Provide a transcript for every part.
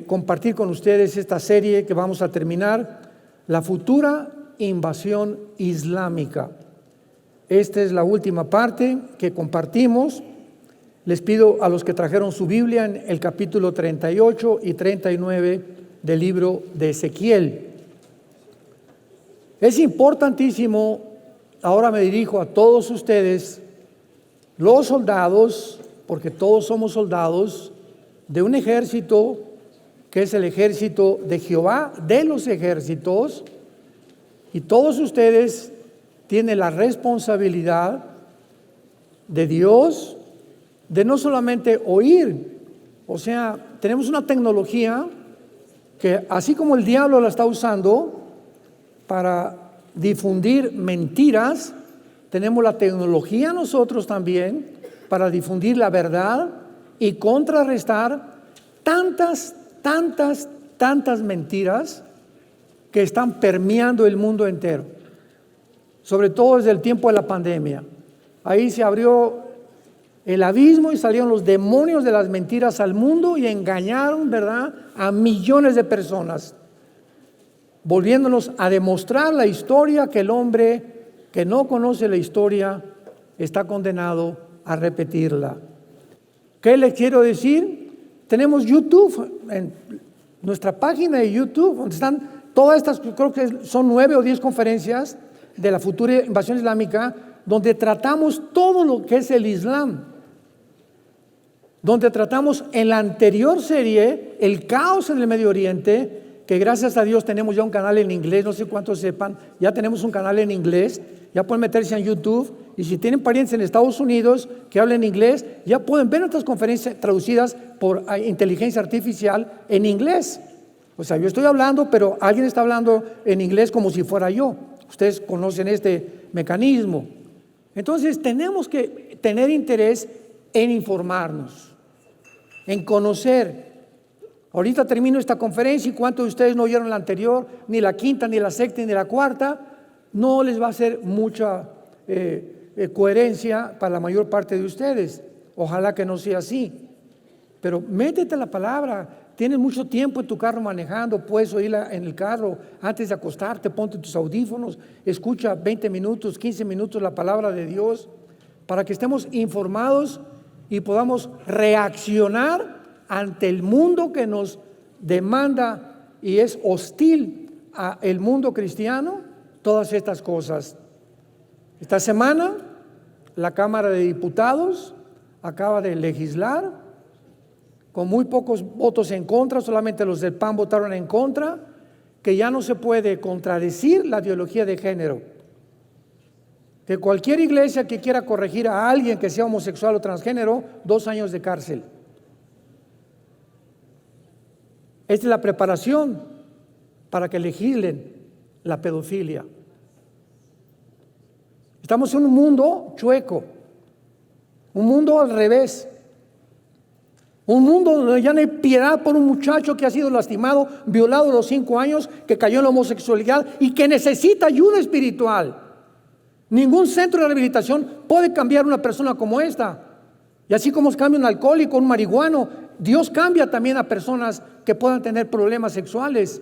compartir con ustedes esta serie que vamos a terminar, la futura invasión islámica. Esta es la última parte que compartimos. Les pido a los que trajeron su Biblia en el capítulo 38 y 39 del libro de Ezequiel. Es importantísimo, ahora me dirijo a todos ustedes, los soldados, porque todos somos soldados de un ejército que es el ejército de Jehová, de los ejércitos, y todos ustedes tienen la responsabilidad de Dios de no solamente oír, o sea, tenemos una tecnología que así como el diablo la está usando para difundir mentiras, tenemos la tecnología nosotros también para difundir la verdad y contrarrestar tantas mentiras que están permeando el mundo entero, sobre todo desde el tiempo de la pandemia. Ahí se abrió el abismo y salieron los demonios de las mentiras al mundo y engañaron, ¿verdad?, a millones de personas, volviéndonos a demostrar la historia que el hombre que no conoce la historia está condenado a repetirla. ¿Qué les quiero decir? Tenemos YouTube, en nuestra página de YouTube, donde están todas estas, creo que son 9 o 10 conferencias de la futura invasión islámica, donde tratamos todo lo que es el Islam, donde tratamos en la anterior serie el caos en el Medio Oriente, que gracias a Dios tenemos ya un canal en inglés, no sé cuántos sepan, ya tenemos un canal en inglés, ya pueden meterse en YouTube, y si tienen parientes en Estados Unidos que hablen inglés, ya pueden ver nuestras conferencias traducidas por inteligencia artificial en inglés. O sea, yo estoy hablando, pero alguien está hablando en inglés como si fuera yo. Ustedes conocen este mecanismo. Entonces tenemos que tener interés en informarnos, en conocer. Ahorita termino esta conferencia y ¿cuántos de ustedes no oyeron la anterior? Ni la quinta, ni la sexta, ni la cuarta. No les va a hacer mucha coherencia para la mayor parte de ustedes. Ojalá que no sea así. Pero métete la palabra. Tienes mucho tiempo en tu carro manejando, puedes oírla en el carro antes de acostarte, ponte tus audífonos, escucha 20 minutos, 15 minutos la palabra de Dios para que estemos informados y podamos reaccionar ante el mundo que nos demanda y es hostil al mundo cristiano, todas estas cosas. Esta semana la Cámara de Diputados acaba de legislar con muy pocos votos en contra, solamente los del PAN votaron en contra, que ya no se puede contradecir la ideología de género. Que cualquier iglesia que quiera corregir a alguien que sea homosexual o transgénero, 2 años de cárcel. Esta es la preparación para que legislen la pedofilia. Estamos en un mundo chueco, un mundo al revés. Un mundo donde ya no hay piedad por un muchacho que ha sido lastimado, violado a los 5 años, que cayó en la homosexualidad y que necesita ayuda espiritual. Ningún centro de rehabilitación puede cambiar una persona como esta. Y así como cambia un alcohólico, un marihuano, Dios cambia también a personas que puedan tener problemas sexuales.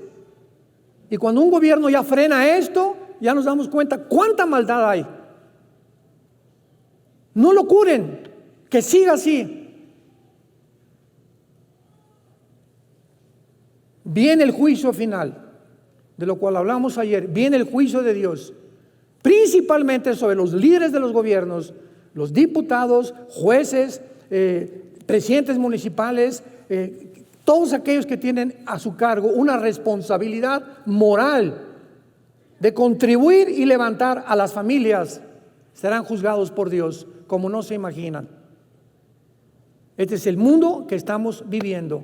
Y cuando un gobierno ya frena esto, ya nos damos cuenta cuánta maldad hay. No lo curen, que siga así. Viene el juicio final, de lo cual hablamos ayer. Viene el juicio de Dios, principalmente sobre los líderes de los gobiernos, los diputados, jueces, presidentes municipales, todos aquellos que tienen a su cargo una responsabilidad moral de contribuir y levantar a las familias, serán juzgados por Dios como no se imaginan. Este es el mundo que estamos viviendo.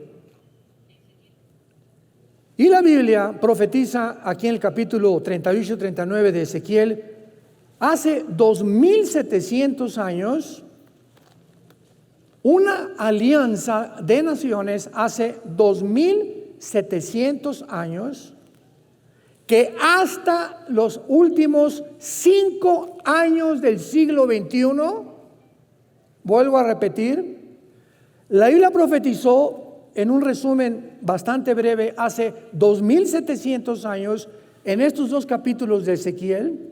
Y la Biblia profetiza aquí en el capítulo 38 y 39 de Ezequiel, hace 2700 años, una alianza de naciones hace 2700 años, que hasta los últimos 5 años del siglo XXI, vuelvo a repetir, la Biblia profetizó en un resumen bastante breve, hace 2700 años, en estos 2 capítulos de Ezequiel,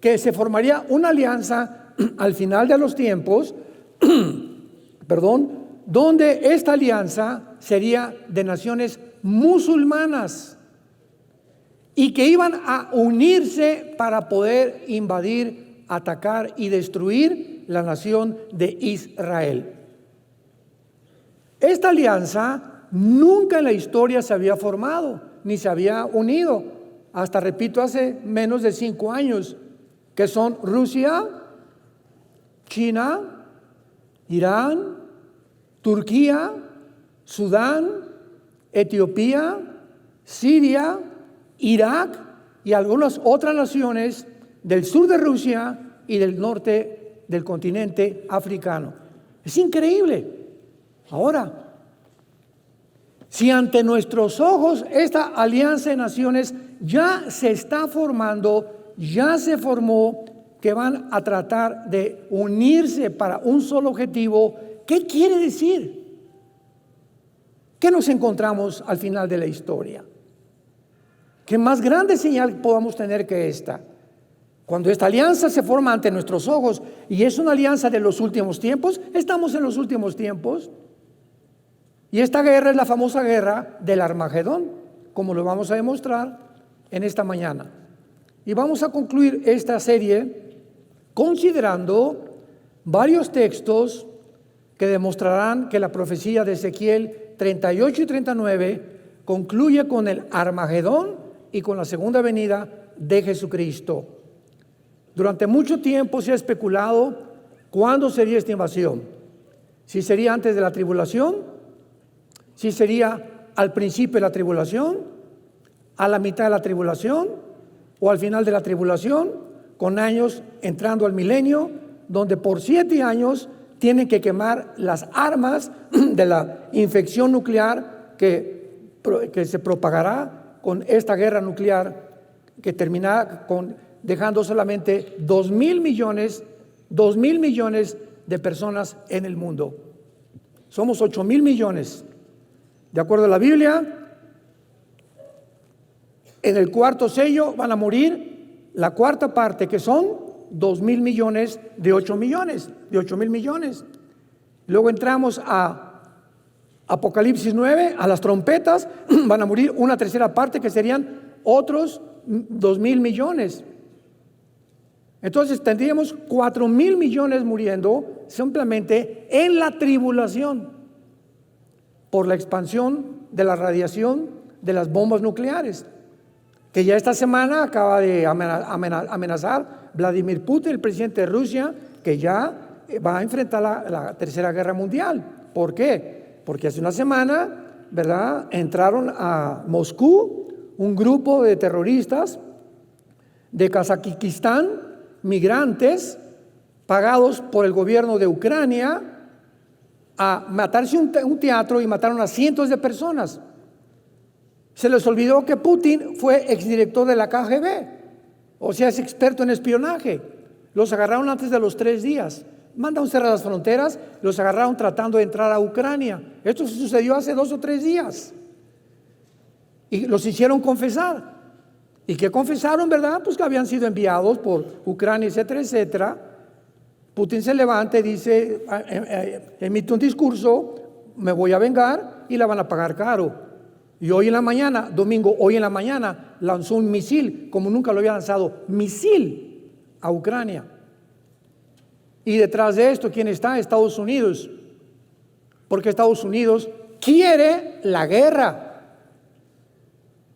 que se formaría una alianza al final de los tiempos, donde esta alianza sería de naciones musulmanas y que iban a unirse para poder invadir, atacar y destruir la nación de Israel. Esta alianza nunca en la historia se había formado ni se había unido, hasta, repito, hace menos de 5 años, que son Rusia, China, Irán, Turquía, Sudán, Etiopía, Siria, Irak y algunas otras naciones del sur de Rusia y del norte del continente africano. Es increíble. Ahora, si ante nuestros ojos esta alianza de naciones ya se está formando, ya se formó, que van a tratar de unirse para un solo objetivo, ¿qué quiere decir? ¿Qué nos encontramos al final de la historia? ¿Qué más grande señal podamos tener que esta? Cuando esta alianza se forma ante nuestros ojos y es una alianza de los últimos tiempos, estamos en los últimos tiempos. Y esta guerra es la famosa guerra del Armagedón, como lo vamos a demostrar en esta mañana. Y vamos a concluir esta serie considerando varios textos que demostrarán que la profecía de Ezequiel 38 y 39 concluye con el Armagedón y con la segunda venida de Jesucristo. Durante mucho tiempo se ha especulado cuándo sería esta invasión. Si sería antes de la tribulación, si sería al principio de la tribulación, a la mitad de la tribulación o al final de la tribulación, con años entrando al milenio, donde por 7 años tienen que quemar las armas de la infección nuclear que se propagará con esta guerra nuclear, que terminará dejando solamente 2,000 millones de personas en el mundo. Somos 8,000 millones. De acuerdo a la Biblia, en el 4º sello van a morir la 4ª parte, que son 2,000 millones de 8,000 millones. Luego entramos a Apocalipsis 9, a las trompetas, van a morir una 3ª parte, que serían otros 2,000 millones. Entonces tendríamos 4,000 millones muriendo simplemente en la tribulación por la expansión de la radiación de las bombas nucleares, que ya esta semana acaba de amenazar Vladimir Putin, el presidente de Rusia, que ya va a enfrentar la Tercera Guerra Mundial. ¿Por qué? Porque hace una semana, ¿verdad?, entraron a Moscú un grupo de terroristas de Kazajistán, migrantes pagados por el gobierno de Ucrania, a matarse un teatro, y mataron a cientos de personas. Se les olvidó que Putin fue exdirector de la KGB, o sea, es experto en espionaje. Los agarraron antes de los 3 días. Mandaron cerrar las fronteras, los agarraron tratando de entrar a Ucrania. Esto sucedió hace 2 o 3 días. Y los hicieron confesar. ¿Y qué confesaron, verdad? Pues que habían sido enviados por Ucrania, etcétera, etcétera. Putin se levanta y dice, emite un discurso, me voy a vengar y la van a pagar caro. Y hoy en la mañana, hoy en la mañana, lanzó un misil, como nunca lo había lanzado, misil a Ucrania. Y detrás de esto, ¿quién está? Estados Unidos. Porque Estados Unidos quiere la guerra.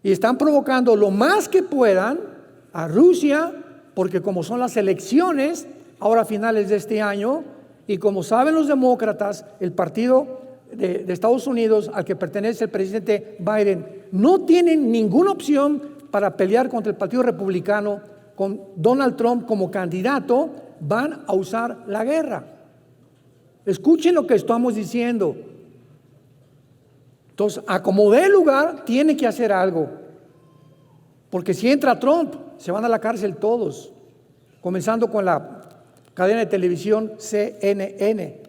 Y están provocando lo más que puedan a Rusia, porque como son las elecciones, ahora a finales de este año, y como saben los demócratas, el partido de Estados Unidos al que pertenece el presidente Biden, no tienen ninguna opción para pelear contra el partido republicano, con Donald Trump como candidato, van a usar la guerra. Escuchen lo que estamos diciendo. Entonces, a como dé lugar, tiene que hacer algo. Porque si entra Trump, se van a la cárcel todos. Comenzando con la cadena de televisión CNN,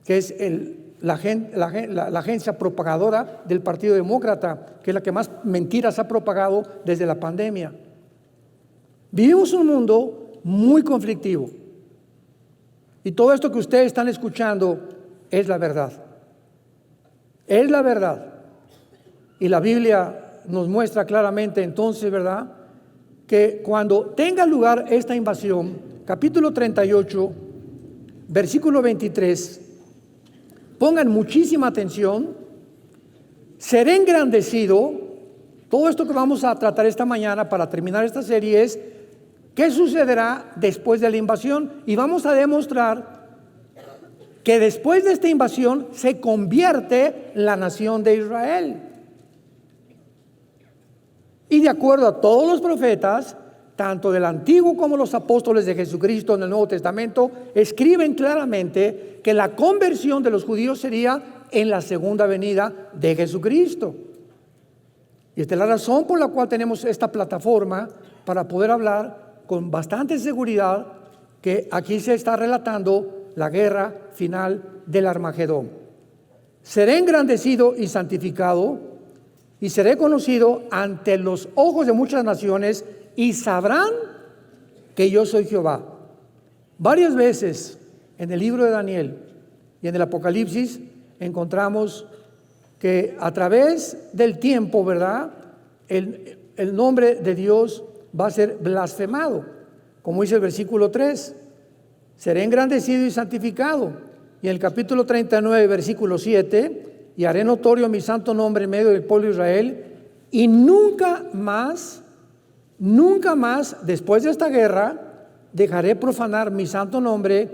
que es el la agencia propagadora del Partido Demócrata, que es la que más mentiras ha propagado desde la pandemia. Vivimos un mundo muy conflictivo. Y todo esto que ustedes están escuchando es la verdad. Es la verdad. Y la Biblia nos muestra claramente entonces, ¿verdad?, que cuando tenga lugar esta invasión, capítulo 38, versículo 23, pongan muchísima atención, seré engrandecido. Todo esto que vamos a tratar esta mañana para terminar esta serie es ¿qué sucederá después de la invasión? Y vamos a demostrar que después de esta invasión se convierte la nación de Israel. Y de acuerdo a todos los profetas, tanto del Antiguo como los apóstoles de Jesucristo en el Nuevo Testamento, escriben claramente que la conversión de los judíos sería en la segunda venida de Jesucristo. Y esta es la razón por la cual tenemos esta plataforma para poder hablar con bastante seguridad que aquí se está relatando la guerra final del Armagedón. Seré engrandecido y santificado, y seré conocido ante los ojos de muchas naciones, y sabrán que yo soy Jehová. Varias veces en el libro de Daniel y en el Apocalipsis encontramos que a través del tiempo, ¿verdad?, el nombre de Dios va a ser blasfemado, como dice el versículo 3, seré engrandecido y santificado. Y en el capítulo 39, versículo 7, y haré notorio mi santo nombre en medio del pueblo de Israel, y nunca más, después de esta guerra, dejaré profanar mi santo nombre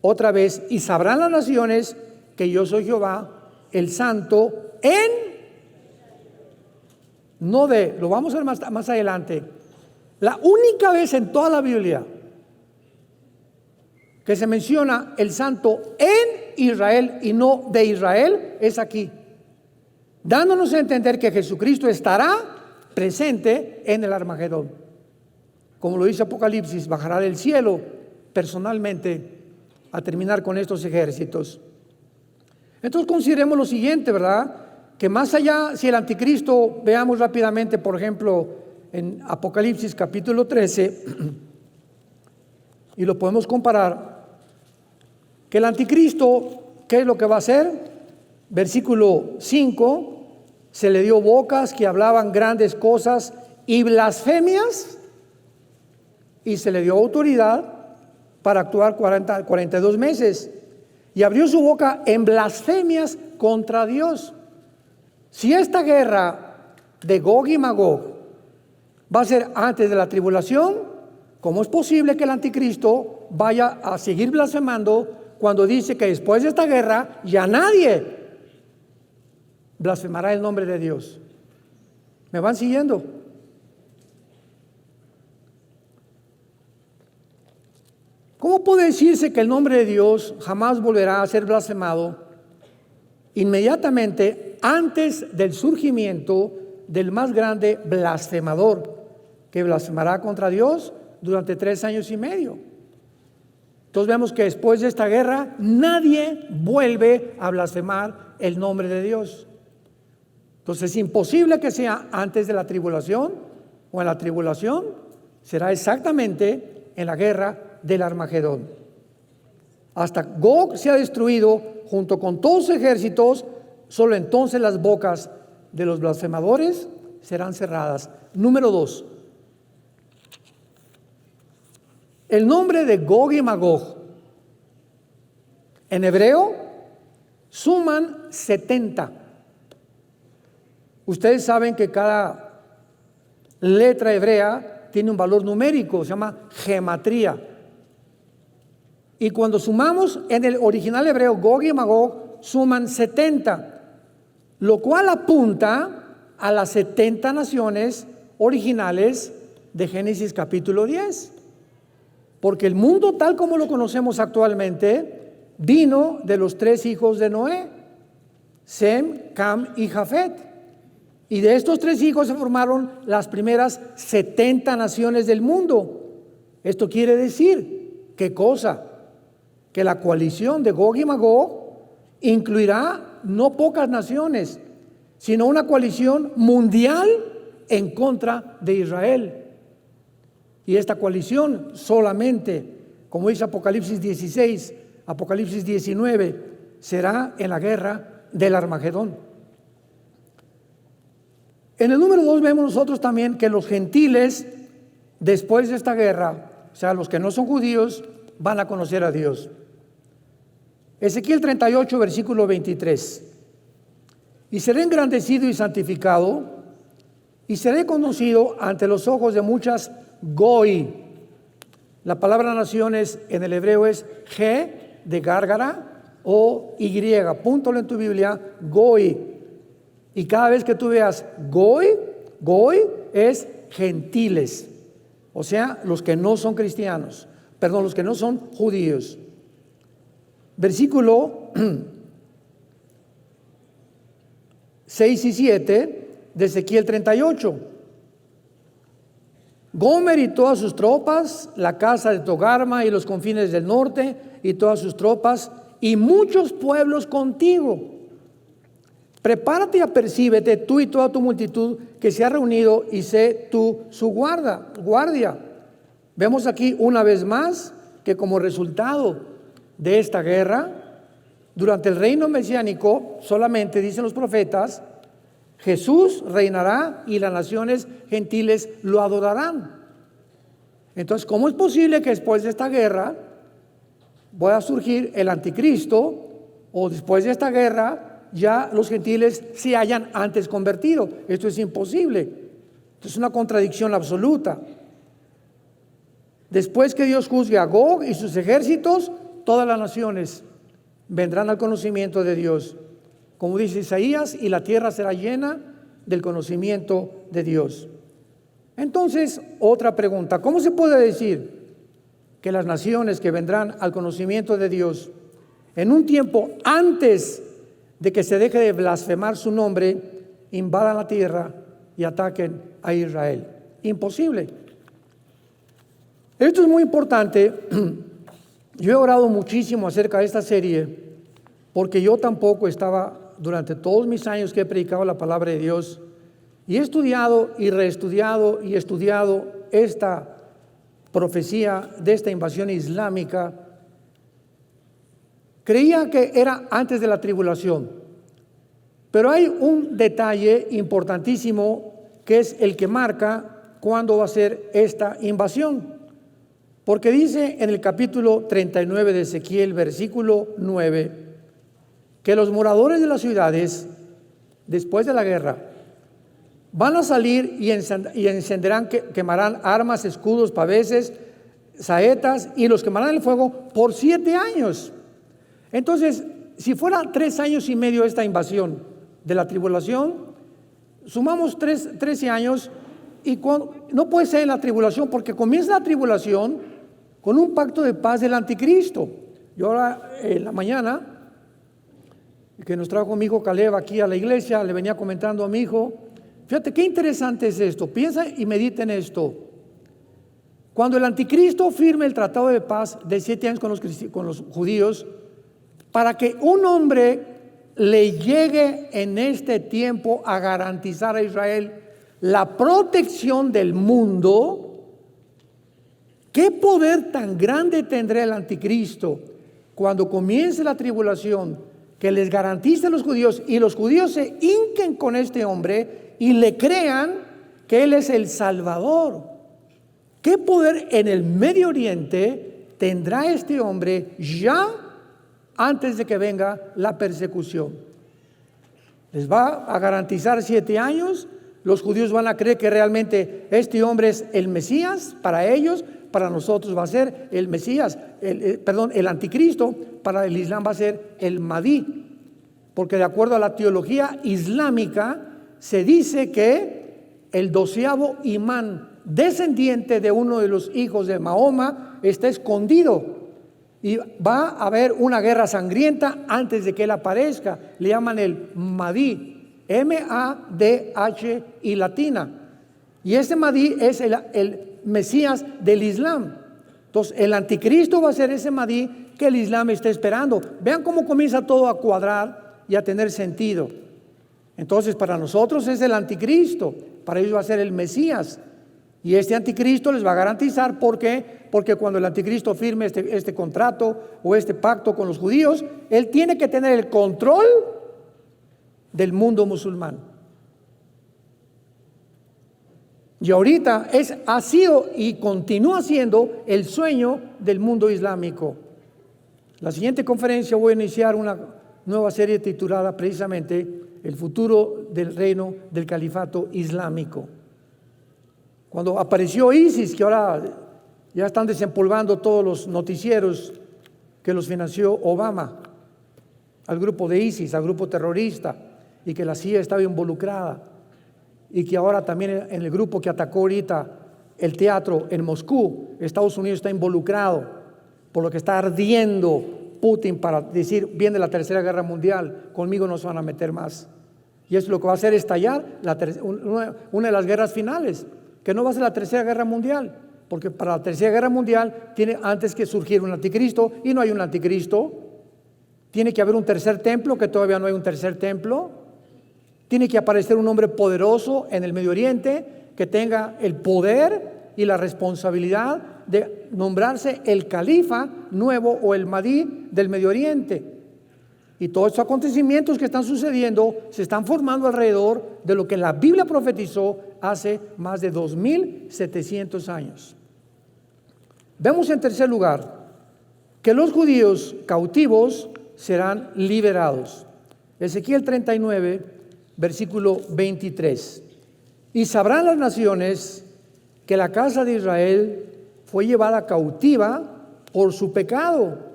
otra vez, y sabrán las naciones que yo soy Jehová, el santo, lo vamos a ver más adelante. La única vez en toda la Biblia que se menciona el santo en Israel y no de Israel es aquí, dándonos a entender que Jesucristo estará presente en el Armagedón. Como lo dice Apocalipsis, bajará del cielo personalmente a terminar con estos ejércitos. Entonces consideremos lo siguiente, ¿verdad?, que más allá, si el anticristo, veamos rápidamente, por ejemplo, en Apocalipsis capítulo 13, y lo podemos comparar, que el anticristo, ¿qué es lo que va a hacer? Versículo 5, se le dio bocas que hablaban grandes cosas y blasfemias, y se le dio autoridad para actuar 42 meses, y abrió su boca en blasfemias contra Dios. Si esta guerra de Gog y Magog va a ser antes de la tribulación, ¿cómo es posible que el anticristo vaya a seguir blasfemando cuando dice que después de esta guerra ya nadie blasfemará el nombre de Dios? ¿Me van siguiendo? ¿Cómo puede decirse que el nombre de Dios jamás volverá a ser blasfemado inmediatamente antes del surgimiento del más grande blasfemador que blasfemará contra Dios durante 3 años y medio? Entonces vemos que después de esta guerra nadie vuelve a blasfemar el nombre de Dios. Entonces es imposible que sea antes de la tribulación, o en la tribulación será exactamente en la guerra del Armagedón. Hasta Gog sea destruido junto con todos sus ejércitos, solo entonces las bocas de los blasfemadores serán cerradas. Número 2. El nombre de Gog y Magog en hebreo suman 70. Ustedes saben que cada letra hebrea tiene un valor numérico, se llama gematría. Y cuando sumamos en el original hebreo, Gog y Magog suman 70, lo cual apunta a las 70 naciones originales de Génesis capítulo 10. Porque el mundo tal como lo conocemos actualmente vino de los 3 hijos de Noé, Sem, Cam y Jafet. Y de estos 3 hijos se formaron las primeras 70 naciones del mundo. Esto quiere decir, ¿qué cosa? Que la coalición de Gog y Magog incluirá no pocas naciones, sino una coalición mundial en contra de Israel. Y esta coalición solamente, como dice Apocalipsis 16, Apocalipsis 19, será en la guerra del Armagedón. En el número 2 vemos nosotros también que los gentiles, después de esta guerra, o sea, los que no son judíos, van a conocer a Dios. Ezequiel 38, versículo 23. Y seré engrandecido y santificado, y seré conocido ante los ojos de muchas Goy. La palabra naciones en el hebreo es G de gárgara o Y. Púntalo en tu Biblia, Goy. Y cada vez que tú veas Goy es gentiles. O sea, los que no son cristianos. Perdón, los que no son judíos. Versículo 6 y 7 de Ezequiel 38. Gomer y todas sus tropas, la casa de Togarma y los confines del norte y todas sus tropas, y muchos pueblos contigo. Prepárate y apercíbete tú y toda tu multitud que se ha reunido, y sé tú su guardia. Vemos aquí una vez más que como resultado de esta guerra, durante el reino mesiánico, solamente dicen los profetas, Jesús reinará y las naciones gentiles lo adorarán. Entonces, ¿cómo es posible que después de esta guerra pueda surgir el anticristo, o después de esta guerra ya los gentiles se hayan antes convertido? Esto es imposible. Esto es una contradicción absoluta. Después que Dios juzgue a Gog y sus ejércitos, todas las naciones vendrán al conocimiento de Dios. Como dice Isaías, y la tierra será llena del conocimiento de Dios. Entonces, otra pregunta: ¿cómo se puede decir que las naciones que vendrán al conocimiento de Dios en un tiempo antes de que se deje de blasfemar su nombre, invadan la tierra y ataquen a Israel? Imposible. Esto es muy importante. Yo he orado muchísimo acerca de esta serie, porque yo tampoco estaba, durante todos mis años que he predicado la palabra de Dios, y he estudiado y reestudiado y estudiado esta profecía de esta invasión islámica, creía que era antes de la tribulación. Pero hay un detalle importantísimo que es el que marca cuándo va a ser esta invasión. Porque dice en el capítulo 39 de Ezequiel, versículo 9, que los moradores de las ciudades, después de la guerra, van a salir y encenderán, quemarán armas, escudos, paveses, saetas, y los quemarán en el fuego por 7 años. Entonces, si fuera 3 años y medio esta invasión de la tribulación, sumamos 13 años, y no puede ser en la tribulación, porque comienza la tribulación con un pacto de paz del anticristo. Yo ahora en la mañana, que nos trajo mi hijo Caleb aquí a la iglesia, le venía comentando a mi hijo, fíjate qué interesante es esto, piensa y medita en esto. Cuando el anticristo firme el tratado de paz de 7 años con los judíos, para que un hombre le llegue en este tiempo a garantizar a Israel la protección del mundo, ¿qué poder tan grande tendrá el anticristo cuando comience la tribulación, que les garantice a los judíos y los judíos se hinquen con este hombre y le crean que él es el Salvador? ¿Qué poder en el Medio Oriente tendrá este hombre ya antes de que venga la persecución? Les va a garantizar 7 años. Los judíos van a creer que realmente este hombre es el Mesías para ellos. Para nosotros va a ser el Mesías, el anticristo. Para el Islam va a ser el Mahdi, porque de acuerdo a la teología islámica se dice que el 12º imán, descendiente de uno de los hijos de Mahoma, está escondido y va a haber una guerra sangrienta antes de que él aparezca. Le llaman el Mahdi, M-A-D-H y latina, y ese Mahdi es el Mesías del Islam. Entonces, el anticristo va a ser ese Mahdi que el Islam está esperando. Vean cómo comienza todo a cuadrar y a tener sentido. Entonces, para nosotros es el anticristo, para ellos va a ser el Mesías. Y este anticristo les va a garantizar, ¿por qué? Porque cuando el anticristo firme este contrato o este pacto con los judíos, él tiene que tener el control del mundo musulmán. Y ahorita ha sido y continúa siendo el sueño del mundo islámico. La siguiente conferencia voy a iniciar una nueva serie titulada precisamente El futuro del reino del califato islámico. Cuando apareció ISIS, que ahora ya están desempolvando todos los noticieros que los financió Obama, al grupo de ISIS, al grupo terrorista, y que la CIA estaba involucrada, y que ahora también en el grupo que atacó ahorita el teatro en Moscú, Estados Unidos está involucrado, por lo que está ardiendo Putin para decir, viene la tercera guerra mundial, conmigo no se van a meter más. Y eso lo que va a hacer estallar una de las guerras finales, que no va a ser la tercera guerra mundial, porque para la tercera guerra mundial tiene antes que surgir un anticristo, y no hay un anticristo. Tiene que haber un tercer templo, que todavía no hay un tercer templo. Tiene que aparecer un hombre poderoso en el Medio Oriente que tenga el poder y la responsabilidad de nombrarse el califa nuevo o el Mahdi del Medio Oriente. Y todos estos acontecimientos que están sucediendo se están formando alrededor de lo que la Biblia profetizó hace más de 2700 años. Vemos en tercer lugar que los judíos cautivos serán liberados. Ezequiel 39, versículo 23. Y sabrán las naciones que la casa de Israel fue llevada cautiva por su pecado.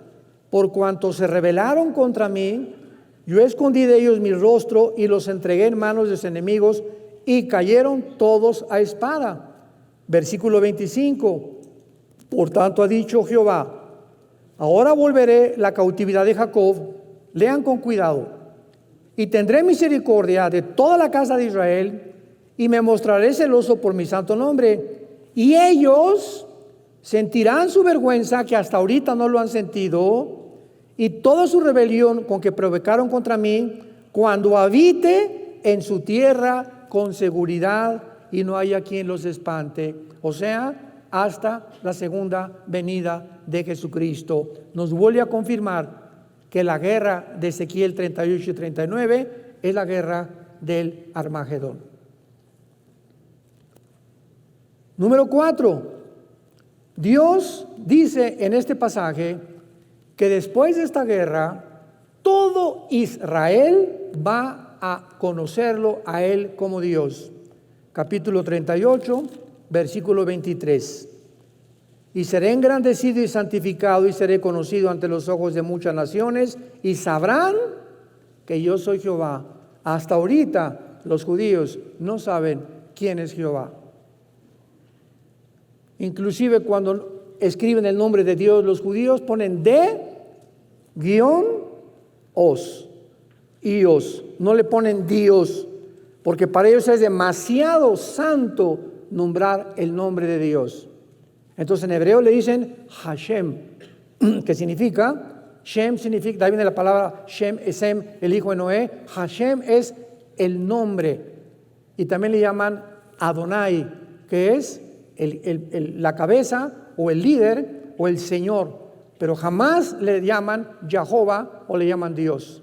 Por cuanto se rebelaron contra mí, yo escondí de ellos mi rostro y los entregué en manos de sus enemigos y cayeron todos a espada. Versículo 25. Por tanto ha dicho Jehová, ahora volveré la cautividad de Jacob, lean con cuidado, y tendré misericordia de toda la casa de Israel y me mostraré celoso por mi santo nombre. Y ellos sentirán su vergüenza, que hasta ahorita no lo han sentido, y toda su rebelión con que provocaron contra mí, cuando habite en su tierra con seguridad y no haya quien los espante. O sea, hasta la segunda venida de Jesucristo. Nos vuelve a confirmar que la guerra de Ezequiel 38 y 39 es la guerra del Armagedón. Número 4. Dios dice en este pasaje que después de esta guerra, todo Israel va a conocerlo a Él como Dios. Capítulo 38, versículo 23. Y seré engrandecido y santificado y seré conocido ante los ojos de muchas naciones y sabrán que yo soy Jehová. Hasta ahorita los judíos no saben quién es Jehová. Inclusive cuando escriben el nombre de Dios, los judíos ponen D-os, ios, no le ponen Dios, porque para ellos es demasiado santo nombrar el nombre de Dios. Entonces en hebreo le dicen Hashem, que significa, Shem significa, de ahí viene la palabra Shem, Esem, el hijo de Noé. Hashem es el nombre, y también le llaman Adonai, que es la cabeza o el líder o el Señor, pero jamás le llaman Jehová o le llaman Dios,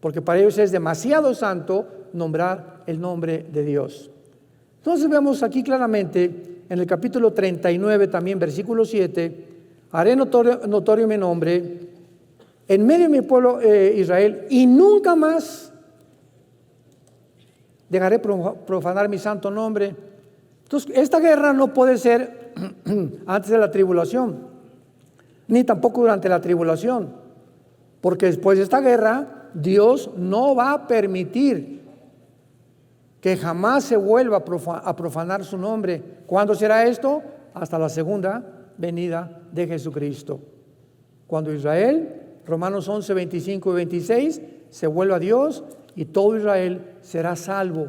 porque para ellos es demasiado santo nombrar el nombre de Dios. Entonces vemos aquí claramente en el capítulo 39 también versículo 7, haré notorio mi nombre en medio de mi pueblo Israel y nunca más dejaré profanar mi santo nombre. Entonces, esta guerra no puede ser antes de la tribulación, ni tampoco durante la tribulación, porque después de esta guerra, Dios no va a permitir que jamás se vuelva a profanar su nombre. ¿Cuándo será esto? Hasta la segunda venida de Jesucristo. Cuando Israel, Romanos 11, 25 y 26, se vuelva a Dios y todo Israel será salvo.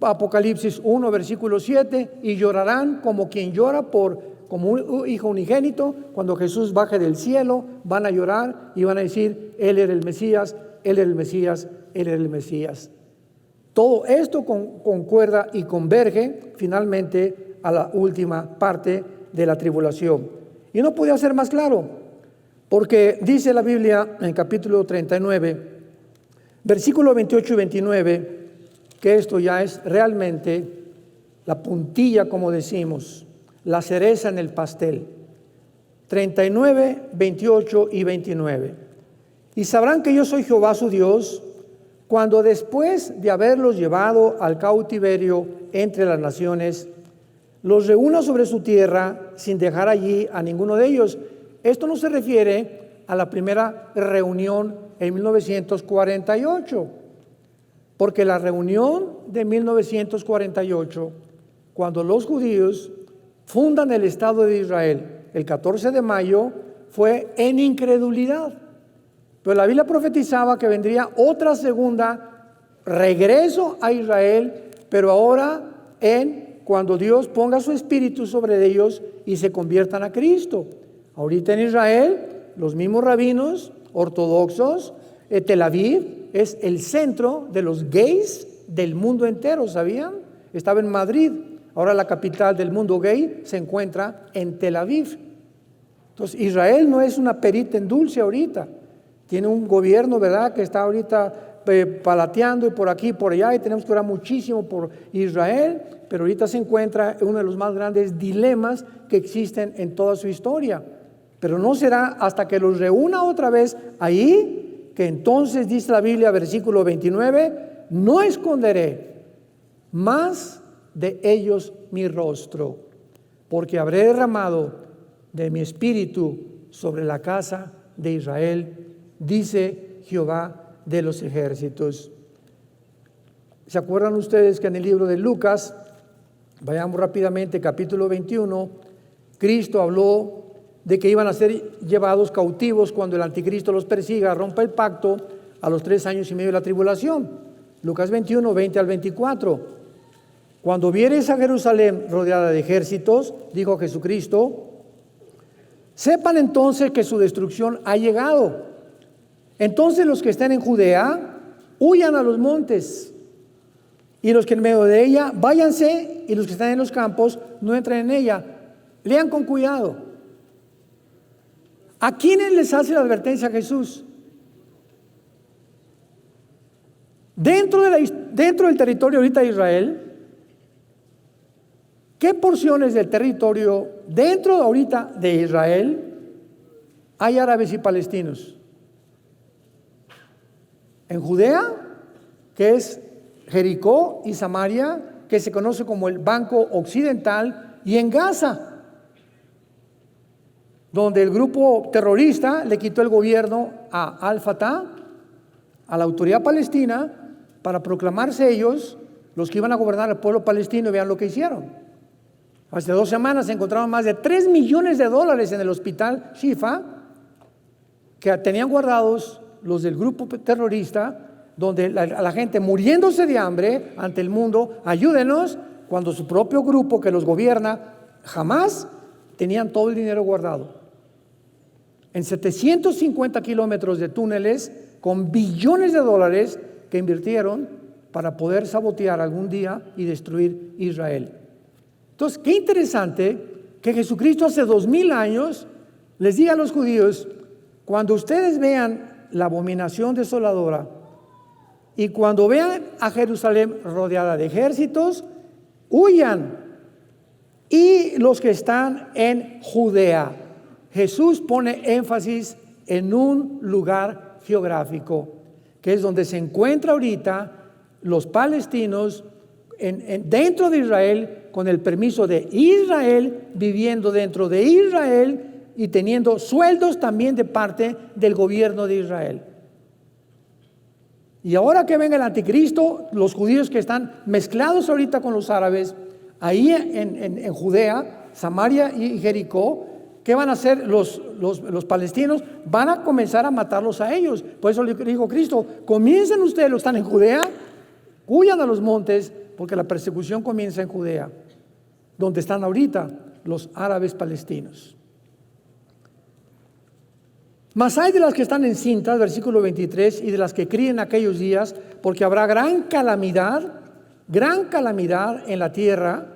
Apocalipsis 1, versículo 7, y llorarán como quien llora por como un hijo unigénito. Cuando Jesús baje del cielo, van a llorar y van a decir: Él era el Mesías, Él era el Mesías, Él era el Mesías. Todo esto concuerda y converge finalmente a la última parte de la tribulación. Y no podía ser más claro, porque dice la Biblia en capítulo 39, versículo 28 y 29, que esto ya es realmente la puntilla, como decimos, la cereza en el pastel. 39, 28 y 29. Y sabrán que yo soy Jehová su Dios, cuando después de haberlos llevado al cautiverio entre las naciones, los reúna sobre su tierra sin dejar allí a ninguno de ellos. Esto no se refiere a la primera reunión en 1948, porque la reunión de 1948, cuando los judíos fundan el Estado de Israel el 14 de mayo, fue en incredulidad. Pero la Biblia profetizaba que vendría otra segunda regreso a Israel, pero ahora cuando Dios ponga su espíritu sobre ellos y se conviertan a Cristo. Ahorita en Israel, los mismos rabinos ortodoxos, Tel Aviv es el centro de los gays del mundo entero, ¿sabían? Estaba en Madrid, ahora la capital del mundo gay se encuentra en Tel Aviv. Entonces Israel no es una perita en dulce ahorita. Tiene un gobierno, ¿verdad?, que está ahorita palateando y por aquí y por allá, y tenemos que orar muchísimo por Israel, pero ahorita se encuentra en uno de los más grandes dilemas que existen en toda su historia. Pero no será hasta que los reúna otra vez ahí, que entonces dice la Biblia, versículo 29, no esconderé más de ellos mi rostro, porque habré derramado de mi espíritu sobre la casa de Israel, dice Jehová de los ejércitos. ¿Se acuerdan ustedes que en el libro de Lucas, vayamos rápidamente, capítulo 21, Cristo habló de que iban a ser llevados cautivos cuando el anticristo los persiga, rompa el pacto a los 3 años y medio de la tribulación? Lucas 21, 20 al 24. Cuando viereis a Jerusalén rodeada de ejércitos, dijo Jesucristo, sepan entonces que su destrucción ha llegado. Entonces los que estén en Judea, huyan a los montes, y los que en medio de ella, váyanse, y los que están en los campos, no entren en ella. Lean con cuidado. ¿A quiénes les hace la advertencia Jesús? Dentro del territorio ahorita de Israel, ¿qué porciones del territorio dentro ahorita de Israel hay árabes y palestinos? En Judea, que es Jericó y Samaria, que se conoce como el Banco Occidental, y en Gaza, donde el grupo terrorista le quitó el gobierno a Al-Fatah, a la autoridad palestina, para proclamarse ellos los que iban a gobernar al pueblo palestino. Y vean lo que hicieron. Hace 2 semanas se encontraron más de $3 millones en el hospital Shifa, que tenían guardados los del grupo terrorista, donde la gente muriéndose de hambre ante el mundo, ayúdenos, cuando su propio grupo que los gobierna, jamás tenían todo el dinero guardado. En 750 kilómetros de túneles, con billones de dólares que invirtieron para poder sabotear algún día y destruir Israel. Entonces, qué interesante que Jesucristo hace 2000 años les diga a los judíos, cuando ustedes vean la abominación desoladora y cuando vean a Jerusalén rodeada de ejércitos, huyan. Y los que están en Judea, Jesús pone énfasis en un lugar geográfico, que es donde se encuentra ahorita los palestinos dentro de Israel, con el permiso de Israel, viviendo dentro de Israel y teniendo sueldos también de parte del gobierno de Israel. Y ahora que venga el anticristo, los judíos que están mezclados ahorita con los árabes, ahí en Judea, Samaria y Jericó, ¿qué van a hacer los palestinos? Van a comenzar a matarlos a ellos. Por eso le dijo Cristo, comiencen ustedes, los que están en Judea, huyan a los montes, porque la persecución comienza en Judea, donde están ahorita. los árabes palestinos. Mas hay de las que están encintas, versículo 23, y de las que críen aquellos días, porque habrá gran calamidad en la tierra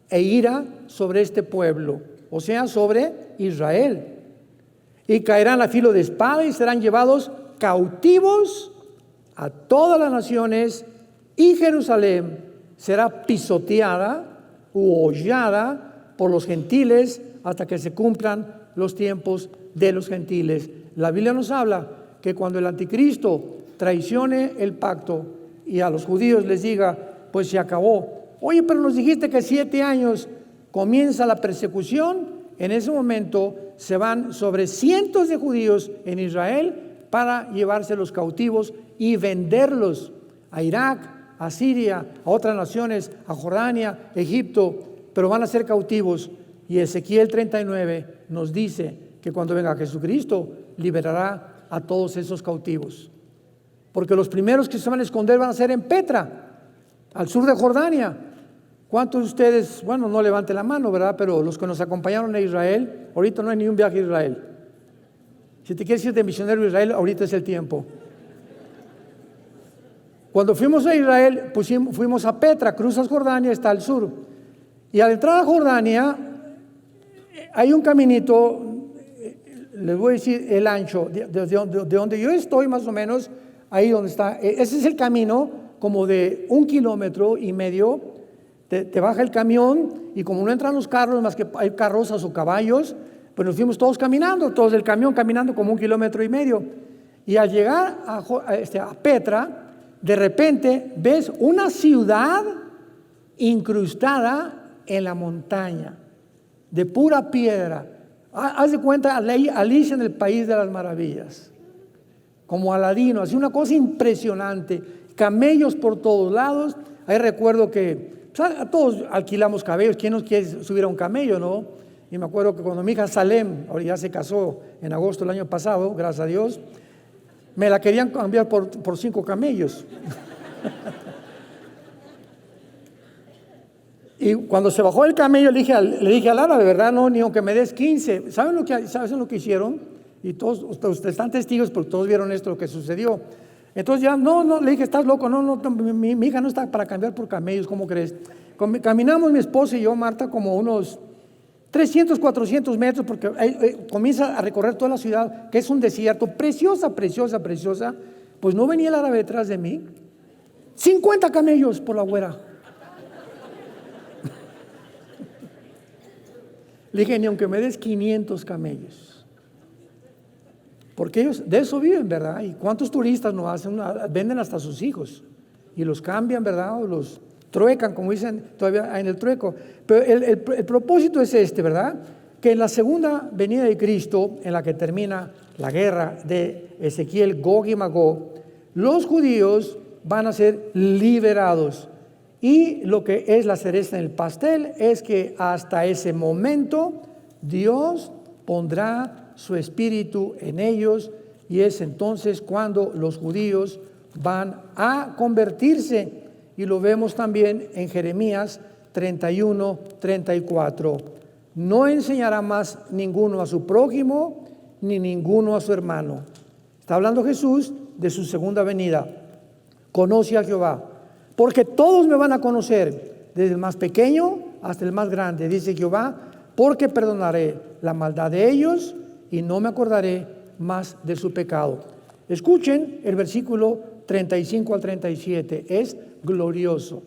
e ira sobre este pueblo, o sea, sobre Israel. Y caerán a filo de espada y serán llevados cautivos a todas las naciones, y Jerusalén será pisoteada u hollada por los gentiles hasta que se cumplan los tiempos de los gentiles. La Biblia nos habla que cuando el anticristo traicione el pacto y a los judíos les diga, pues se acabó. Oye, pero nos dijiste que 7 años comienza la persecución. En ese momento se van sobre cientos de judíos en Israel para llevárselos cautivos y venderlos a Irak, a Siria, a otras naciones, a Jordania, Egipto, pero van a ser cautivos. Y Ezequiel 39 nos dice que cuando venga Jesucristo liberará a todos esos cautivos. Porque los primeros que se van a esconder van a ser en Petra, al sur de Jordania. ¿Cuántos de ustedes, bueno, no levante la mano, verdad? Pero los que nos acompañaron a Israel, ahorita no hay ni un viaje a Israel. Si te quieres ir de misionero a Israel, ahorita es el tiempo. Cuando fuimos a Israel, fuimos a Petra, cruzas Jordania, está al sur. Y al entrar a Jordania, hay un caminito, les voy a decir el ancho, de donde yo estoy más o menos, ahí donde está, ese es el camino como de 1,5 kilómetros, te baja el camión y como no entran los carros, más que hay carrozas o caballos, pues nos fuimos todos caminando, todos del camión caminando como 1,5 kilómetros. Y al llegar a Petra, de repente ves una ciudad incrustada en la montaña, de pura piedra. Haz de cuenta Alicia en el País de las Maravillas, como Aladino, así una cosa impresionante, camellos por todos lados. Ahí recuerdo que a todos alquilamos camellos. ¿Quién nos quiere subir a un camello, no? Y me acuerdo que cuando mi hija Salem, ahora ya se casó en agosto del año pasado, gracias a Dios, me la querían cambiar por 5 camellos. Y cuando se bajó el camello le dije al árabe, ¿verdad? No, ni aunque me des 15. ¿Saben lo que hicieron? Y todos ustedes están testigos porque todos vieron esto, lo que sucedió. Entonces ya, no, le dije, estás loco, no, mi hija no está para cambiar por camellos, ¿cómo crees? Caminamos mi esposa y yo, Marta, como unos 300, 400 metros, porque comienza a recorrer toda la ciudad, que es un desierto, preciosa. Pues no venía el árabe detrás de mí. 50 camellos por la güera. Le dije, ni aunque me des 500 camellos. Porque ellos de eso viven, ¿verdad? ¿Y cuántos turistas no hacen? Venden hasta sus hijos y los cambian, ¿verdad? O los truecan, como dicen todavía en el trueco. Pero el propósito es ¿verdad? Que en la segunda venida de Cristo, en la que termina la guerra de Ezequiel, Gog y Magog, los judíos van a ser liberados. Y lo que es la cereza en el pastel es que hasta ese momento Dios pondrá su espíritu en ellos, y es entonces cuando los judíos van a convertirse, y lo vemos también en Jeremías 31, 34. No enseñará más ninguno a su prójimo, ni ninguno a su hermano. Está hablando Jesús de su segunda venida. Conoce a Jehová, porque todos me van a conocer, desde el más pequeño hasta el más grande, dice Jehová, porque perdonaré la maldad de ellos y no me acordaré más de su pecado. Escuchen el versículo 35 al 37. Es glorioso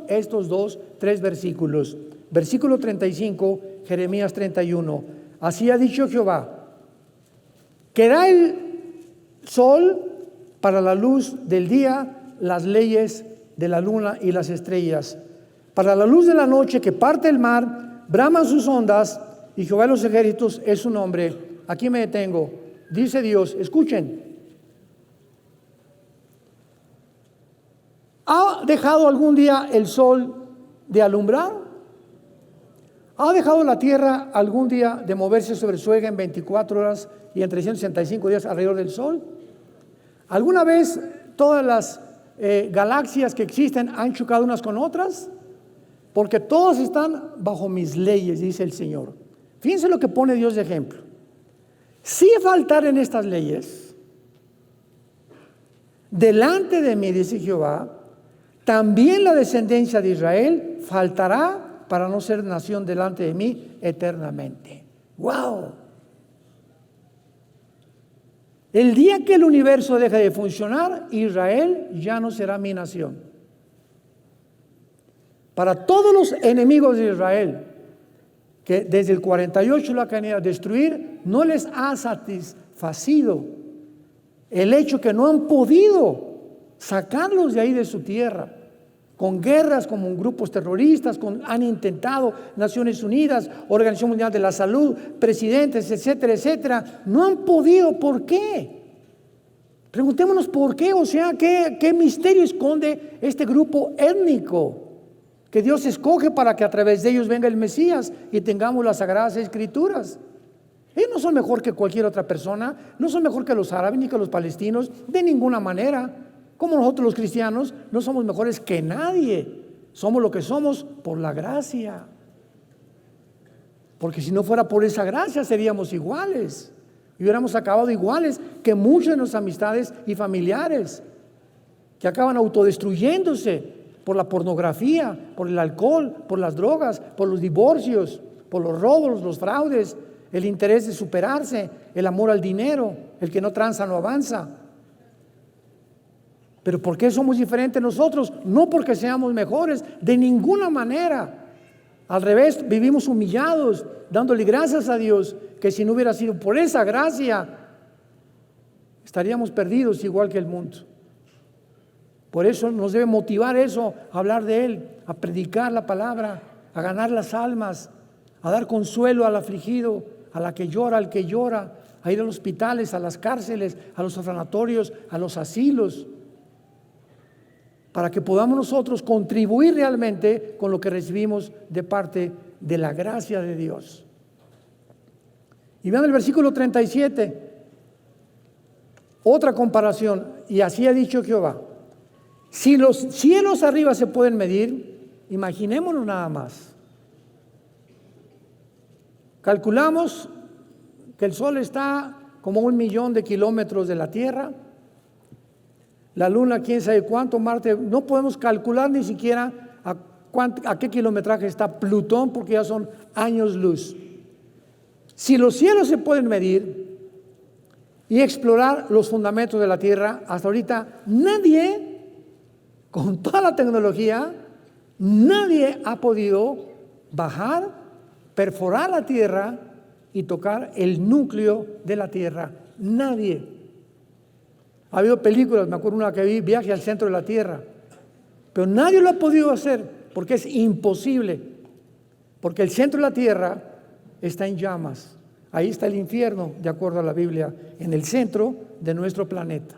estos 3 versículos. Versículo 35, Jeremías 31. Así ha dicho Jehová: ¿querá el sol para la luz del día, las leyes de la luna y las estrellas? Para la luz de la noche que parte el mar, braman sus ondas, y Jehová de los ejércitos es su nombre. Aquí me detengo. Dice Dios, escuchen: ¿ha dejado algún día el sol de alumbrar? ¿Ha dejado la tierra algún día de moverse sobre su eje en 24 horas y en 365 días alrededor del sol? ¿Alguna vez todas las galaxias que existen han chocado unas con otras? porque todos están bajo mis leyes, dice el Señor. Fíjense lo que pone Dios de ejemplo. Si faltaren estas leyes, delante de mí, dice Jehová, también la descendencia de Israel faltará para no ser nación delante de mí eternamente. ¡Wow! El día que el universo deje de funcionar, Israel ya no será mi nación. Para todos los enemigos de Israel, que desde el 48 lo han querido destruir, no les ha satisfacido el hecho que no han podido sacarlos de ahí de su tierra, con guerras, como grupos terroristas, han intentado Naciones Unidas, Organización Mundial de la Salud, presidentes, etcétera, etcétera. No han podido. ¿Por qué? Preguntémonos por qué. O sea, ¿qué misterio esconde este grupo étnico que Dios escoge para que a través de ellos venga el Mesías y tengamos las Sagradas Escrituras? Ellos no son mejor que cualquier otra persona, no son mejor que los árabes ni que los palestinos, de ninguna manera. Como nosotros los cristianos no somos mejores que nadie, somos lo que somos por la gracia. Porque si no fuera por esa gracia seríamos iguales y hubiéramos acabado iguales que muchas de nuestras amistades y familiares que acaban autodestruyéndose por la pornografía, por el alcohol, por las drogas, por los divorcios, por los robos, los fraudes, el interés de superarse, el amor al dinero, el que no tranza no avanza. Pero ¿por qué somos diferentes nosotros? No porque seamos mejores, de ninguna manera. Al revés, vivimos humillados, dándole gracias a Dios, que si no hubiera sido por esa gracia, estaríamos perdidos igual que el mundo. Por eso nos debe motivar eso, a hablar de Él, a predicar la palabra, a ganar las almas, a dar consuelo al afligido, a la que llora, al que llora, a ir a los hospitales, a las cárceles, a los orfanatorios, a los asilos, para que podamos nosotros contribuir realmente con lo que recibimos de parte de la gracia de Dios. Y vean el versículo 37, otra comparación, y así ha dicho Jehová: si los cielos arriba se pueden medir, imaginémonos nada más. Calculamos que el sol está como 1.000.000 de kilómetros de la tierra. La luna, quién sabe cuánto, Marte, no podemos calcular ni siquiera a qué kilometraje está Plutón, porque ya son años luz. Si los cielos se pueden medir y explorar los fundamentos de la tierra, hasta ahorita nadie, con toda la tecnología, nadie ha podido bajar, perforar la tierra y tocar el núcleo de la tierra. Nadie. Ha habido películas, me acuerdo una que vi, Viaje al centro de la tierra, pero nadie lo ha podido hacer porque es imposible, porque el centro de la tierra está en llamas. Ahí está el infierno, de acuerdo a la Biblia, en el centro de nuestro planeta.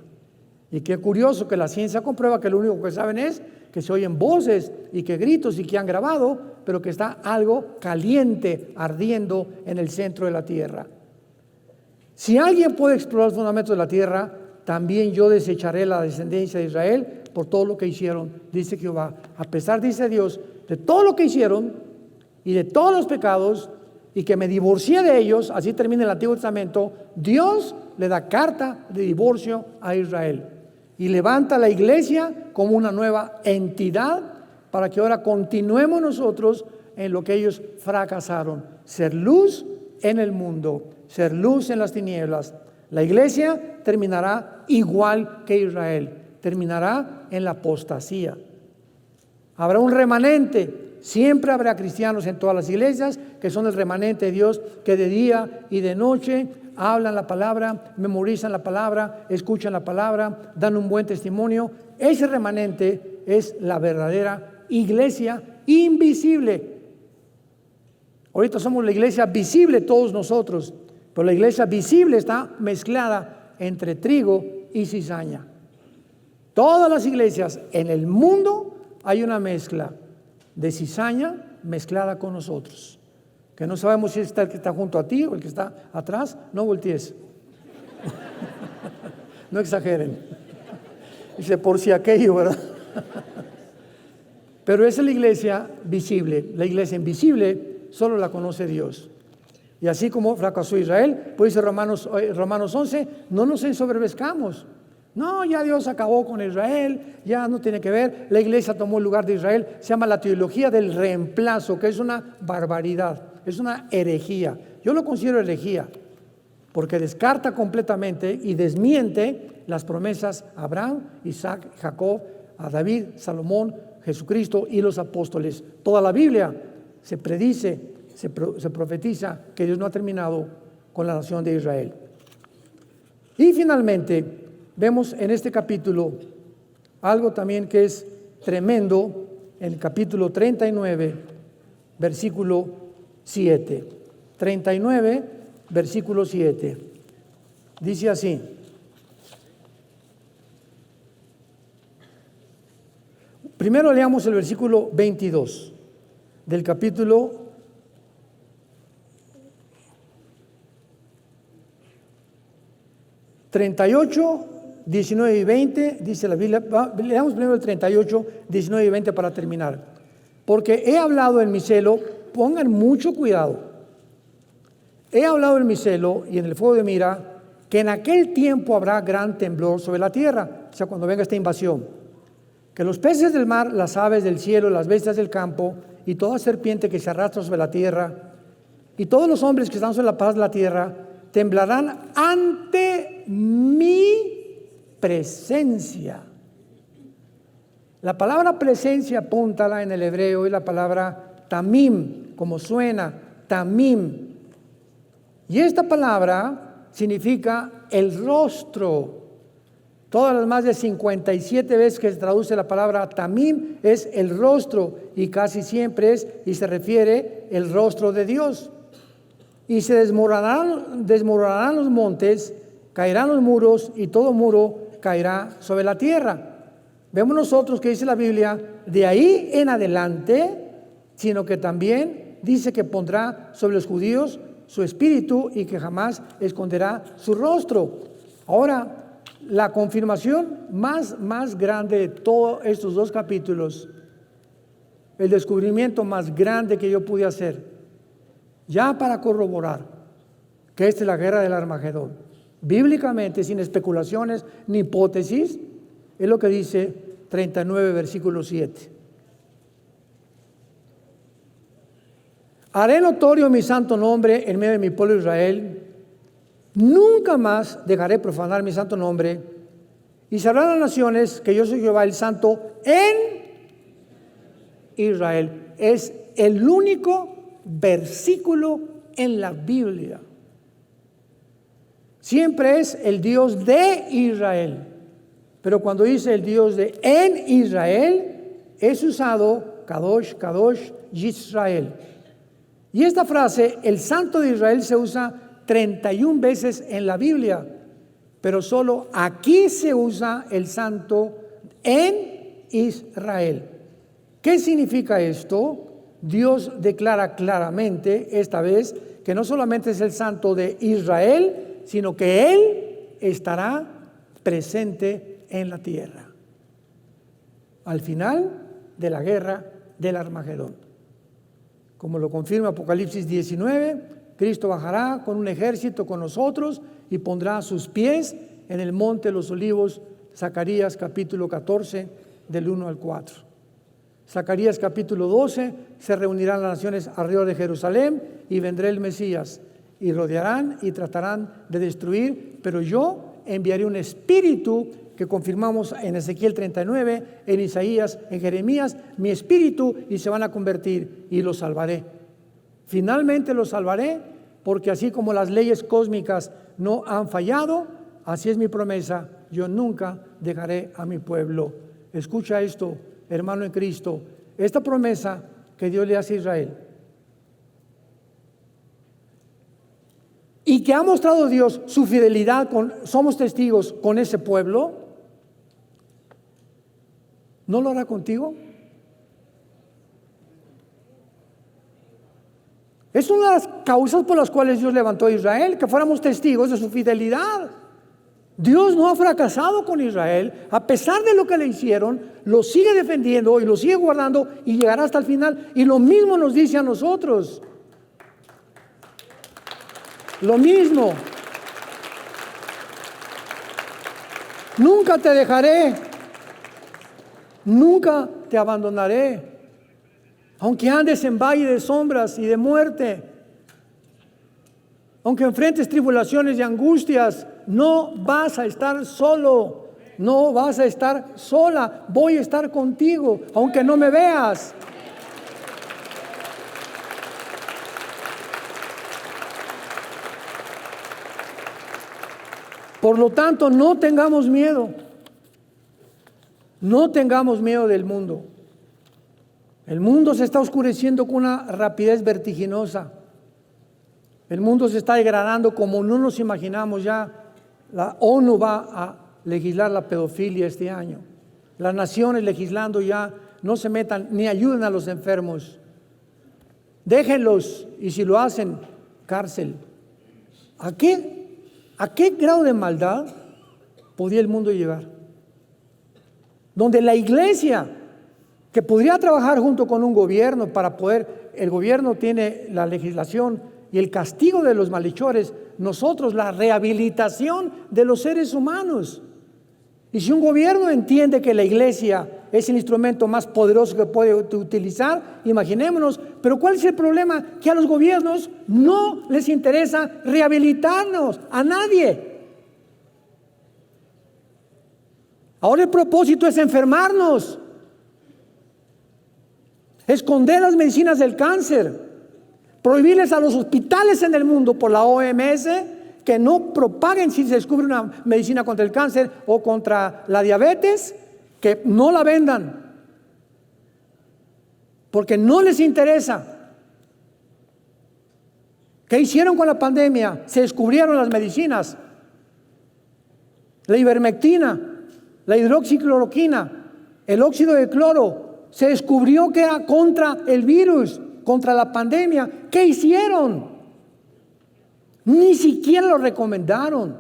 Y qué curioso que la ciencia comprueba que lo único que saben es que se oyen voces y que gritos y que han grabado, pero que está algo caliente, ardiendo en el centro de la tierra. Si alguien puede explorar los fundamentos de la tierra, también yo desecharé la descendencia de Israel por todo lo que hicieron, dice Jehová. A pesar, dice Dios, de todo lo que hicieron y de todos los pecados, y que me divorcié de ellos, así termina el Antiguo Testamento, Dios le da carta de divorcio a Israel y levanta la iglesia como una nueva entidad para que ahora continuemos nosotros en lo que ellos fracasaron: ser luz en el mundo, ser luz en las tinieblas. La iglesia terminará igual que Israel, terminará en la apostasía. Habrá un remanente, siempre habrá cristianos en todas las iglesias que son el remanente de Dios, que de día y de noche hablan la palabra, memorizan la palabra, escuchan la palabra, dan un buen testimonio. Ese remanente es la verdadera iglesia invisible. Ahorita somos la iglesia visible todos nosotros, pero la iglesia visible está mezclada entre trigo y cizaña. Todas las iglesias en el mundo hay una mezcla de cizaña mezclada con nosotros, que no sabemos si es el que está junto a ti o el que está atrás. No voltees. No exageren. Dice, por si aquello, ¿verdad? Pero esa es la iglesia visible. La iglesia invisible solo la conoce Dios. Y así como fracasó Israel, pues dice Romanos 11, no nos ensoberbezcamos. No, ya Dios acabó con Israel, ya no tiene que ver. La iglesia tomó el lugar de Israel. Se llama la teología del reemplazo, que es una barbaridad, es una herejía. Yo lo considero herejía, porque descarta completamente y desmiente las promesas a Abraham, Isaac, Jacob, a David, Salomón, Jesucristo y los apóstoles. Toda la Biblia se predice, se profetiza que Dios no ha terminado con la nación de Israel. Y finalmente vemos en este capítulo algo también que es tremendo, en el capítulo 39, versículo 7. 39, versículo 7. Dice así: primero leamos el versículo 22 del capítulo 38, 19 y 20, dice la Biblia. Leamos primero el 38, 19 y 20 para terminar. Porque he hablado en mi celo, pongan mucho cuidado. He hablado en mi celo y en el fuego de mi ira, que en aquel tiempo habrá gran temblor sobre la tierra, o sea, cuando venga esta invasión. Que los peces del mar, las aves del cielo, las bestias del campo y toda serpiente que se arrastra sobre la tierra y todos los hombres que están sobre la paz de la tierra temblarán ante mi presencia. La palabra presencia, apúntala en el hebreo, es la palabra tamim, como suena, tamim. Y esta palabra significa el rostro. Todas las más de 57 veces que se traduce la palabra tamim es el rostro, y casi siempre es y se refiere el rostro de Dios. Y se desmoronarán los montes, caerán los muros y todo muro caerá sobre la tierra. Vemos nosotros que dice la Biblia, de ahí en adelante, sino que también dice que pondrá sobre los judíos su espíritu y que jamás esconderá su rostro. Ahora, la confirmación más grande de todos estos dos capítulos, el descubrimiento más grande que yo pude hacer, ya para corroborar que esta es la guerra del Armagedón, bíblicamente, sin especulaciones ni hipótesis, es lo que dice 39, versículo 7. Haré notorio mi santo nombre en medio de mi pueblo Israel. Nunca más dejaré profanar mi santo nombre. Y sabrán las naciones que yo soy Jehová el Santo en Israel. Es el único versículo en la Biblia. Siempre es el Dios de Israel. Pero cuando dice el Dios de en Israel, es usado Kadosh, Kadosh, Yisrael. Y esta frase, el Santo de Israel, se usa 31 veces en la Biblia, pero solo aquí se usa el Santo en Israel. ¿Qué significa esto? Dios declara claramente esta vez que no solamente es el Santo de Israel, sino que Él estará presente en la tierra al final de la guerra del Armagedón. Como lo confirma Apocalipsis 19, Cristo bajará con un ejército con nosotros y pondrá sus pies en el monte de los olivos. Zacarías capítulo 14 del 1 al 4. Zacarías capítulo 12, se reunirán las naciones alrededor de Jerusalén y vendrá el Mesías y rodearán y tratarán de destruir, pero yo enviaré un espíritu que confirmamos en Ezequiel 39, en Isaías, en Jeremías, mi espíritu, y se van a convertir y los salvaré. Finalmente los salvaré, porque así como las leyes cósmicas no han fallado, así es mi promesa, yo nunca dejaré a mi pueblo. Escucha esto, hermano en Cristo, esta promesa que Dios le hace a Israel y que ha mostrado Dios su fidelidad, somos testigos con ese pueblo, ¿no lo hará contigo? Es una de las causas por las cuales Dios levantó a Israel, que fuéramos testigos de su fidelidad. Dios no ha fracasado con Israel. A pesar de lo que le hicieron, lo sigue defendiendo y lo sigue guardando y llegará hasta el final. Y lo mismo nos dice a nosotros. Lo mismo. Nunca te dejaré, nunca te abandonaré. Aunque andes en valle de sombras y de muerte, aunque enfrentes tribulaciones y angustias, no vas a estar solo, no vas a estar sola. Voy a estar contigo, aunque no me veas. Por lo tanto, no tengamos miedo. No tengamos miedo del mundo. El mundo se está oscureciendo con una rapidez vertiginosa. El mundo se está degradando como no nos imaginamos ya. La ONU va a legislar la pedofilia este año. Las naciones legislando ya, no se metan ni ayuden a los enfermos. Déjenlos, y si lo hacen, cárcel. ¿A qué grado de maldad podría el mundo llegar? Donde la iglesia, que podría trabajar junto con un gobierno para poder, el gobierno tiene la legislación y el castigo de los malhechores, nosotros la rehabilitación de los seres humanos. Y si un gobierno entiende que la iglesia es el instrumento más poderoso que puede utilizar, imaginémonos, pero ¿cuál es el problema? Que a los gobiernos no les interesa rehabilitarnos, a nadie. Ahora el propósito es enfermarnos, esconder las medicinas del cáncer, prohibirles a los hospitales en el mundo por la OMS que no propaguen si se descubre una medicina contra el cáncer o contra la diabetes, que no la vendan, porque no les interesa. ¿Qué hicieron con la pandemia? Se descubrieron las medicinas, la ivermectina, la hidroxicloroquina, el óxido de cloro. Se descubrió que era contra el virus, contra la pandemia. ¿Qué hicieron? Ni siquiera lo recomendaron.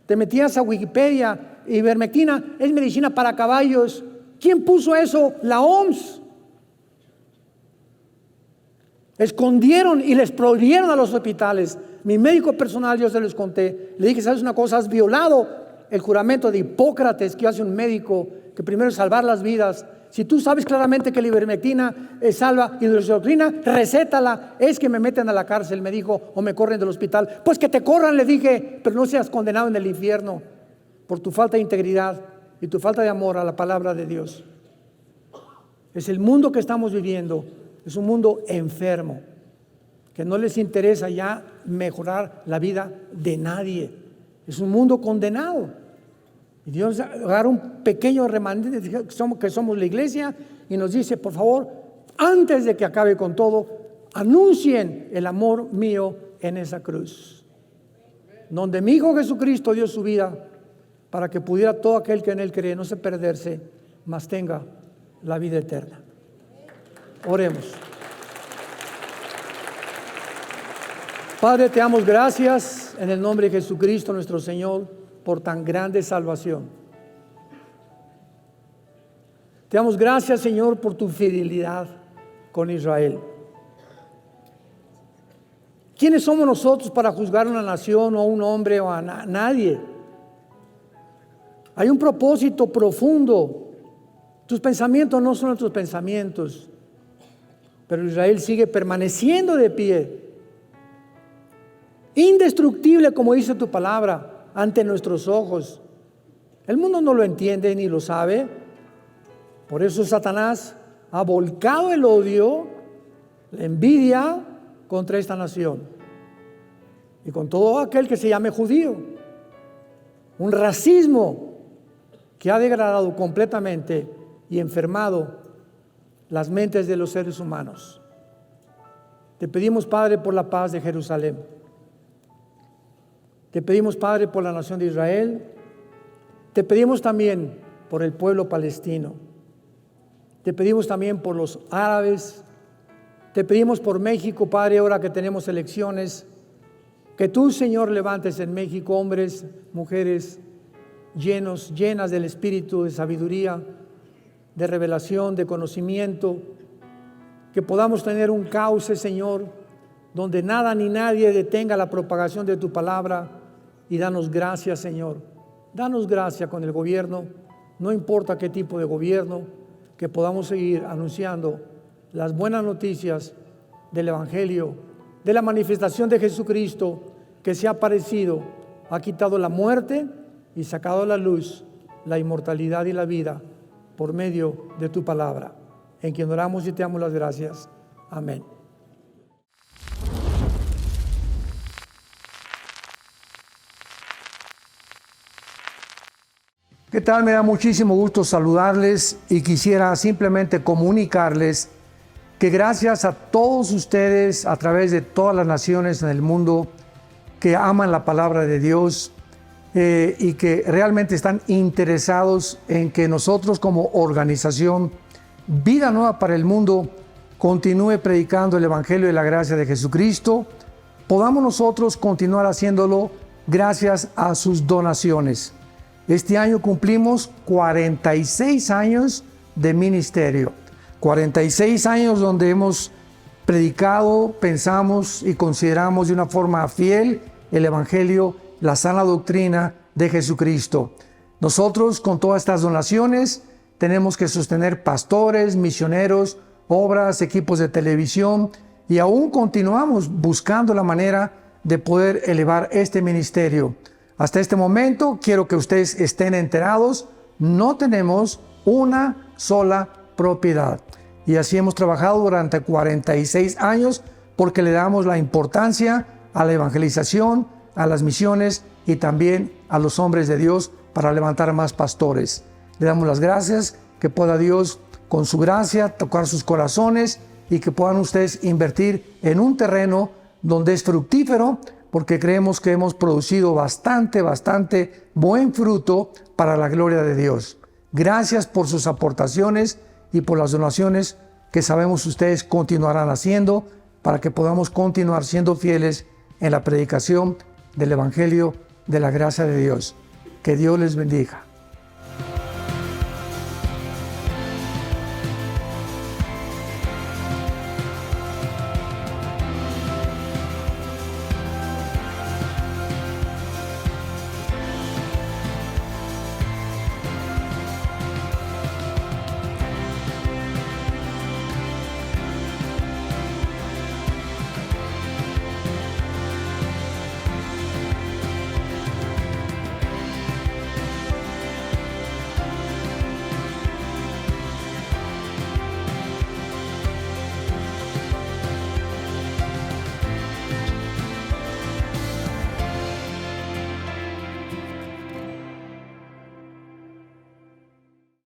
Te metías a Wikipedia, ivermectina es medicina para caballos. ¿Quién puso eso? La OMS. Escondieron y les prohibieron a los hospitales. Mi médico personal, yo se los conté, le dije, ¿sabes una cosa? Has violado el juramento de Hipócrates que hace un médico, que primero es salvar las vidas. Si tú sabes claramente que la ivermectina salva hidroxicloroquina, recétala. Es que me meten a la cárcel, me dijo, o me corren del hospital. Pues que te corran, le dije, pero no seas condenado en el infierno por tu falta de integridad y tu falta de amor a la palabra de Dios. Es el mundo que estamos viviendo, es un mundo enfermo, que no les interesa ya mejorar la vida de nadie. Es un mundo condenado. Y Dios agarra un pequeño remanente que somos la iglesia y nos dice, por favor, antes de que acabe con todo, anuncien el amor mío en esa cruz, donde mi Hijo Jesucristo dio su vida para que pudiera todo aquel que en Él cree no se perderse, mas tenga la vida eterna. Oremos. Padre, te damos gracias en el nombre de Jesucristo nuestro Señor por tan grande salvación. Te damos gracias, Señor, por tu fidelidad con Israel. ¿Quiénes somos nosotros para juzgar a una nación o a un hombre o a nadie? Hay un propósito profundo. Tus pensamientos no son nuestros pensamientos, pero Israel sigue permaneciendo de pie, indestructible, como dice tu palabra, ante nuestros ojos. El mundo no lo entiende ni lo sabe. Por eso Satanás ha volcado el odio, la envidia contra esta nación y con todo aquel que se llame judío. Un racismo que ha degradado completamente y enfermado las mentes de los seres humanos. Te pedimos, Padre, por la paz de Jerusalén. Te pedimos, Padre, por la nación de Israel. Te pedimos también por el pueblo palestino. Te pedimos también por los árabes. Te pedimos por México, Padre, ahora que tenemos elecciones. Que tú, Señor, levantes en México hombres, mujeres llenas del Espíritu, de sabiduría, de revelación, de conocimiento, que podamos tener un cauce, Señor, donde nada ni nadie detenga la propagación de tu palabra. Y danos gracia, Señor. Danos gracia con el gobierno, no importa qué tipo de gobierno, que podamos seguir anunciando las buenas noticias del Evangelio, de la manifestación de Jesucristo, que se ha aparecido, ha quitado la muerte y sacado a la luz la inmortalidad y la vida por medio de tu palabra, en quien oramos y te damos las gracias. Amén. ¿Qué tal? Me da muchísimo gusto saludarles y quisiera simplemente comunicarles que gracias a todos ustedes a través de todas las naciones en el mundo que aman la palabra de Dios y que realmente están interesados en que nosotros como organización Vida Nueva para el Mundo continúe predicando el Evangelio de la gracia de Jesucristo, podamos nosotros continuar haciéndolo gracias a sus donaciones. Este año cumplimos 46 años de ministerio, 46 años donde hemos predicado, pensamos y consideramos de una forma fiel el Evangelio, la sana doctrina de Jesucristo. Nosotros con todas estas donaciones tenemos que sostener pastores, misioneros, obras, equipos de televisión y aún continuamos buscando la manera de poder elevar este ministerio. Hasta este momento, quiero que ustedes estén enterados, no tenemos una sola propiedad. Y así hemos trabajado durante 46 años porque le damos la importancia a la evangelización, a las misiones y también a los hombres de Dios para levantar más pastores. Le damos las gracias, que pueda Dios con su gracia tocar sus corazones y que puedan ustedes invertir en un terreno donde es fructífero, porque creemos que hemos producido bastante buen fruto para la gloria de Dios. Gracias por sus aportaciones y por las donaciones que sabemos ustedes continuarán haciendo para que podamos continuar siendo fieles en la predicación del Evangelio de la gracia de Dios. Que Dios les bendiga.